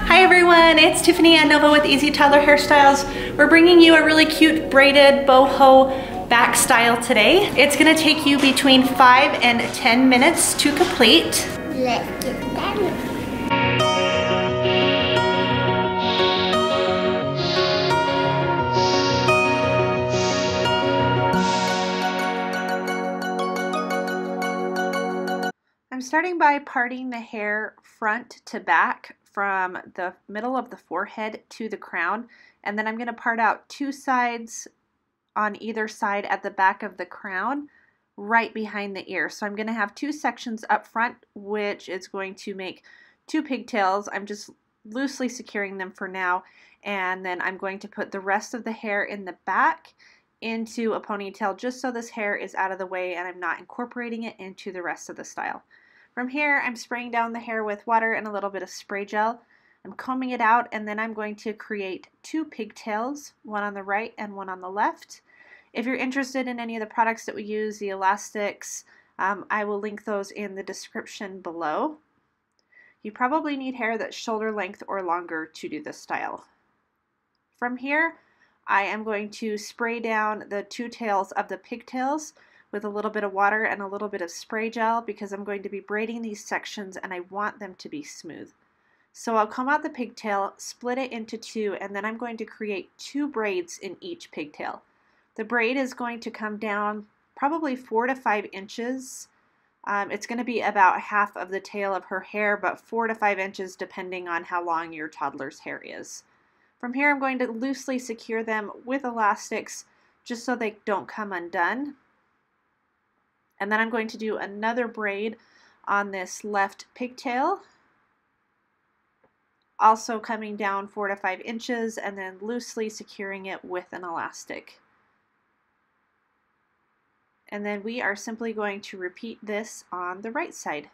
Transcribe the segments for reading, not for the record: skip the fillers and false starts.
Hi everyone, it's Tiffany and Nova with Easy Toddler Hairstyles. We're bringing you a really cute braided boho back style today. It's gonna take you between 5 and 10 minutes to complete. Let's get started. I'm starting by parting the hair front to back from the middle of the forehead to the crown, and then I'm going to part out two sides on either side at the back of the crown right behind the ear. So I'm going to have two sections up front, which is going to make two pigtails. I'm just loosely securing them for now, and then I'm going to put the rest of the hair in the back into a ponytail just so this hair is out of the way and I'm not incorporating it into the rest of the style. From here, I'm spraying down the hair with water and a little bit of spray gel. I'm combing it out, and then I'm going to create two pigtails, one on the right and one on the left. If you're interested in any of the products that we use, the elastics, I will link those in the description below. You probably need hair that's shoulder length or longer to do this style. From here, I am going to spray down the two tails of the pigtails with a little bit of water and a little bit of spray gel because I'm going to be braiding these sections and I want them to be smooth. So I'll comb out the pigtail, split it into two, and then I'm going to create two braids in each pigtail. The braid is going to come down probably 4 to 5 inches. It's going to be about half of the tail of her hair, but 4 to 5 inches depending on how long your toddler's hair is. From here, I'm going to loosely secure them with elastics just so they don't come undone. And then I'm going to do another braid on this left pigtail, also coming down 4 to 5 inches and then loosely securing it with an elastic. And then we are simply going to repeat this on the right side.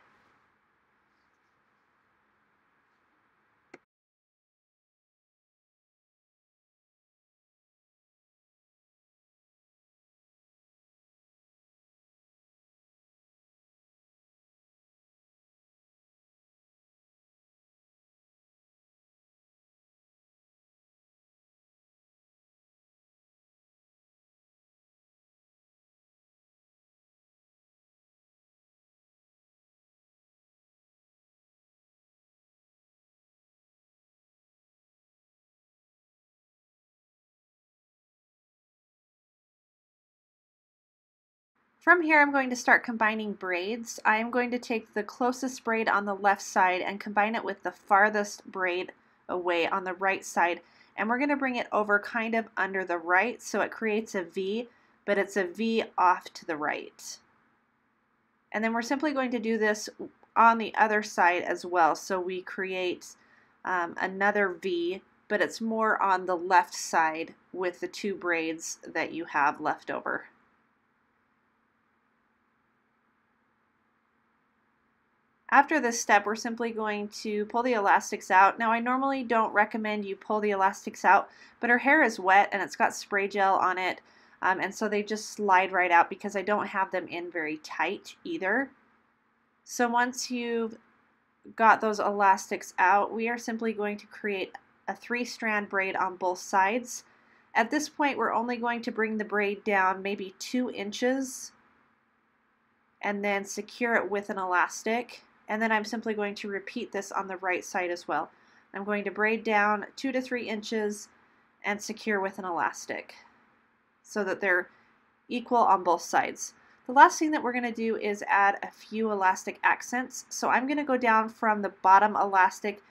From here, I'm going to start combining braids. I am going to take the closest braid on the left side and combine it with the farthest braid away on the right side. And we're going to bring it over kind of under the right so it creates a V, but it's a V off to the right. And then we're simply going to do this on the other side as well. So we create another V, but it's more on the left side with the two braids that you have left over. After this step, we're simply going to pull the elastics out. Now, I normally don't recommend you pull the elastics out, but her hair is wet and it's got spray gel on it, and so they just slide right out because I don't have them in very tight either. So once you've got those elastics out, we are simply going to create a 3-strand braid on both sides. At this point, we're only going to bring the braid down maybe 2 inches and then secure it with an elastic. And then I'm simply going to repeat this on the right side as well. I'm going to braid down 2 to 3 inches and secure with an elastic so that they're equal on both sides. The last thing that we're going to do is add a few elastic accents. So I'm going to go down from the bottom elastic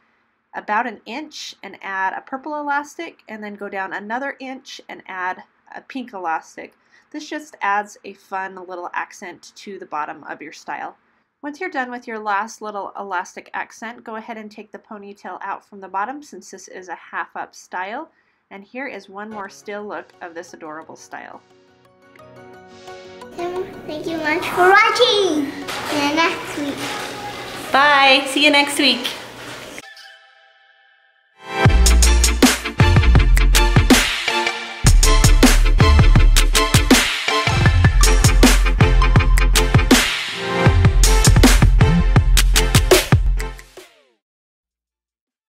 about 1 inch and add a purple elastic, and then go down another inch and add a pink elastic. This just adds a fun little accent to the bottom of your style. Once you're done with your last little elastic accent, go ahead and take the ponytail out from the bottom since this is a half-up style. And here is one more still look of this adorable style. Thank you much for watching. See you next week. Bye! See you next week.